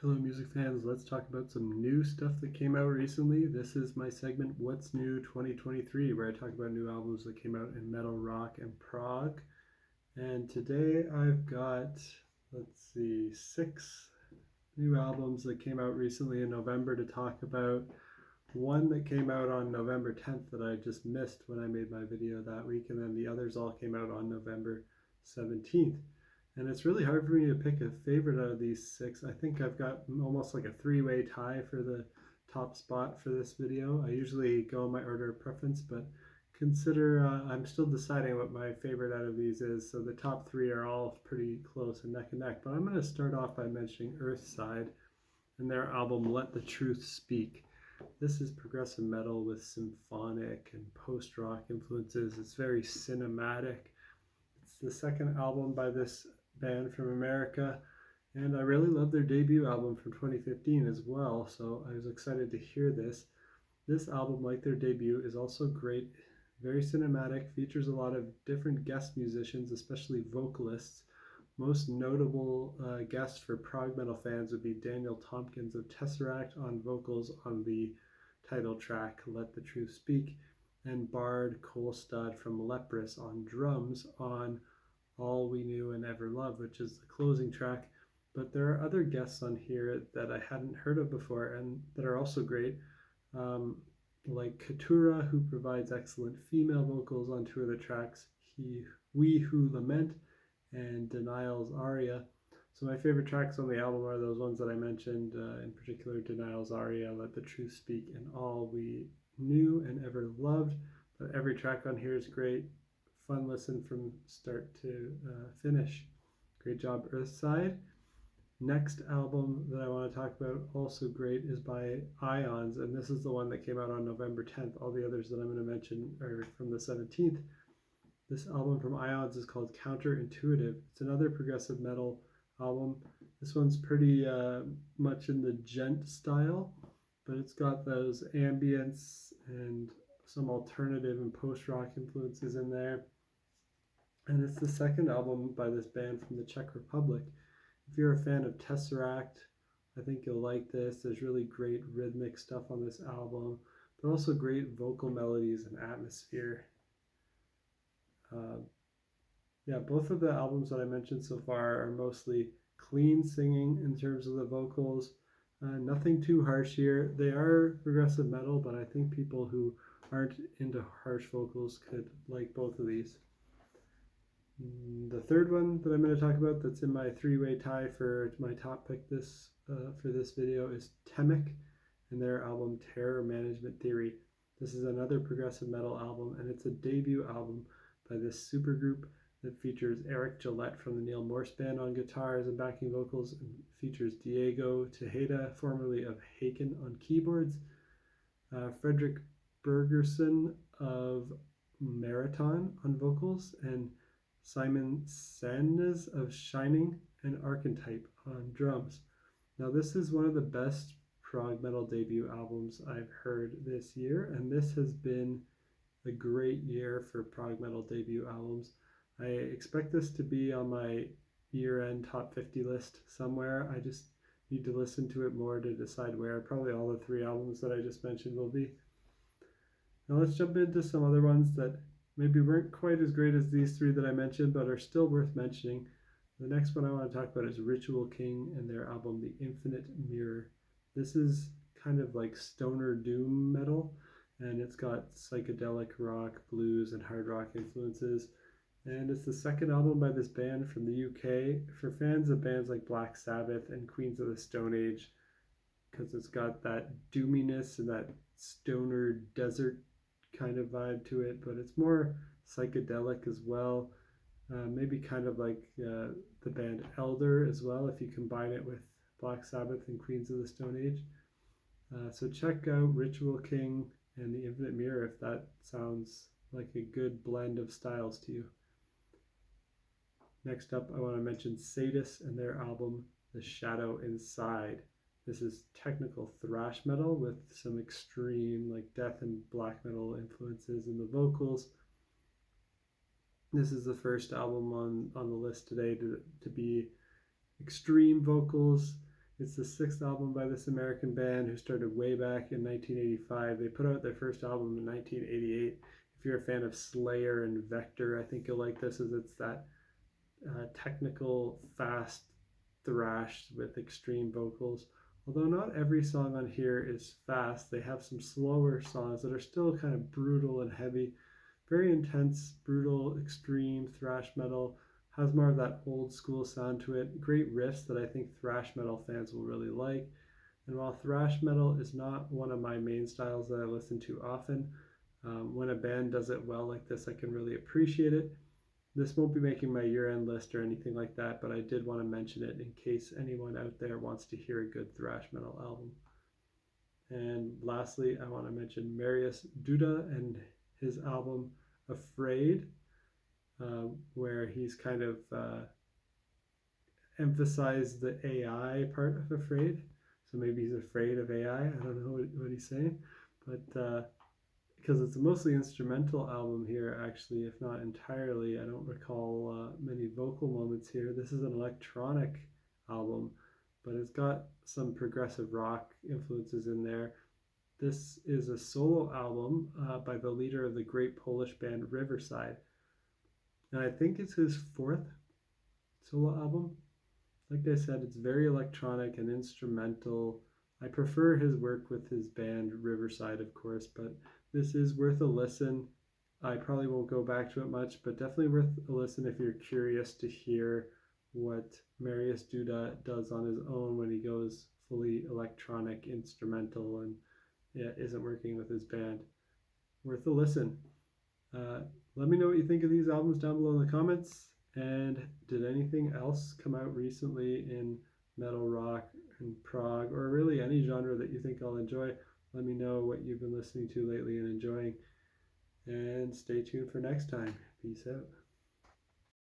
Hello music fans, let's talk about some new stuff that came out recently. This is my segment What's New 2023, where I talk about new albums that came out in metal, rock, and prog. And today I've got, let's see, 6 new albums that came out recently in November to talk about. One that came out on November 10th that I just missed when I made my video that week, and then the others all came out on November 17th. And it's really hard for me to pick a favorite out of these 6. I think I've got almost like a 3-way tie for the top spot for this video. I usually go in my order of preference, but consider I'm still deciding what my favorite out of these is. So the top 3 are all pretty close and neck and neck. But I'm going to start off by mentioning Earthside and their album Let the Truth Speak. This is progressive metal with symphonic and post-rock influences. It's very cinematic. It's the second album by this band from America, and I really love their debut album from 2015 as well, so I was excited to hear this. This album, like their debut, is also great, very cinematic, features a lot of different guest musicians, especially vocalists. Most notable guest for prog metal fans would be Daniel Tompkins of Tesseract on vocals on the title track Let the Truth Speak, and Bard Kolstad from Leprous on drums on All We Knew and Ever Loved, which is the closing track. But there are other guests on here that I hadn't heard of before and that are also great, like Katura, who provides excellent female vocals on 2 of the tracks, We Who Lament and Denial's Aria. So my favorite tracks on the album are those ones that I mentioned, in particular Denial's Aria, Let the Truth Speak, and All We Knew and Ever Loved. But every track on here is great. Fun listen from start to finish. Great job, Earthside. Next album that I want to talk about, also great, is by Ions, and this is the one that came out on November 10th. All the others that I'm going to mention are from the 17th. This album from Ions is called Counterintuitive. It's another progressive metal album. This one's pretty much in the djent style, but it's got those ambience and some alternative and post-rock influences in there. And it's the second album by this band from the Czech Republic. If you're a fan of Tesseract, I think you'll like this. There's really great rhythmic stuff on this album, but also great vocal melodies and atmosphere. Both of the albums that I mentioned so far are mostly clean singing in terms of the vocals. Nothing too harsh here. They are progressive metal, but I think people who aren't into harsh vocals could like both of these. The third one that I'm going to talk about that's in my 3-way tie for my top pick for this video is TEMIC and their album Terror Management Theory. This is another progressive metal album, and it's a debut album by this supergroup that features Eric Gillette from the Neil Morse Band on guitars and backing vocals, and features Diego Tejeda, formerly of Haken, on keyboards, Frederick Bergerson of Marathon on vocals, and Simon Sandnes of Shining and Archetype on drums. Now this is one of the best prog metal debut albums I've heard this year, and this has been a great year for prog metal debut albums. I expect this to be on my year-end top 50 list somewhere. I just need to listen to it more to decide where. Probably all the 3 albums that I just mentioned will be. Now let's jump into some other ones that maybe weren't quite as great as these 3 that I mentioned, but are still worth mentioning. The next one I want to talk about is Ritual King and their album The Infinite Mirror. This is kind of like stoner doom metal, and it's got psychedelic rock, blues, and hard rock influences. And it's the second album by this band from the UK. For fans of bands like Black Sabbath and Queens of the Stone Age, because it's got that doominess and that stoner desert kind of vibe to it, but it's more psychedelic as well. Maybe kind of like the band Elder as well, if you combine it with Black Sabbath and Queens of the Stone Age. So check out Ritual King and The Infinite Mirror if that sounds like a good blend of styles to you. Next up, I want to mention Sadus and their album The Shadow Inside. This is technical thrash metal with some extreme like death and black metal influences in the vocals. This is the first album on the list today to be extreme vocals It's the sixth album by this American band who started way back in 1985. They put out their first album in 1988. If you're a fan of Slayer and Vector, I think you'll like this, as it's that technical, fast thrash with extreme vocals. Although not every song on here is fast, they have some slower songs that are still kind of brutal and heavy. Very intense, brutal, extreme thrash metal. Has more of that old school sound to it. Great riffs that I think thrash metal fans will really like. And while thrash metal is not one of my main styles that I listen to often, when a band does it well like this, I can really appreciate it. This won't be making my year-end list or anything like that, but I did want to mention it in case anyone out there wants to hear a good thrash metal album. And lastly, I want to mention Mariusz Duda and his album Afraid, where he's kind of emphasized the AI part of Afraid. So maybe he's afraid of AI. I don't know what he's saying, but because it's a mostly instrumental album here, actually, if not entirely. I don't recall many vocal moments here. This is an electronic album, but it's got some progressive rock influences in there. This is a solo album by the leader of the great Polish band Riverside. And I think it's his fourth solo album. Like I said, it's very electronic and instrumental. I prefer his work with his band Riverside, of course, but this is worth a listen. I probably won't go back to it much, but definitely worth a listen if you're curious to hear what Mariusz Duda does on his own when he goes fully electronic, instrumental, and isn't working with his band. Worth a listen. Let me know what you think of these albums down below in the comments. And did anything else come out recently in metal, rock, and prog, or really any genre that you think I'll enjoy? Let me know what you've been listening to lately and enjoying. And stay tuned for next time. Peace out.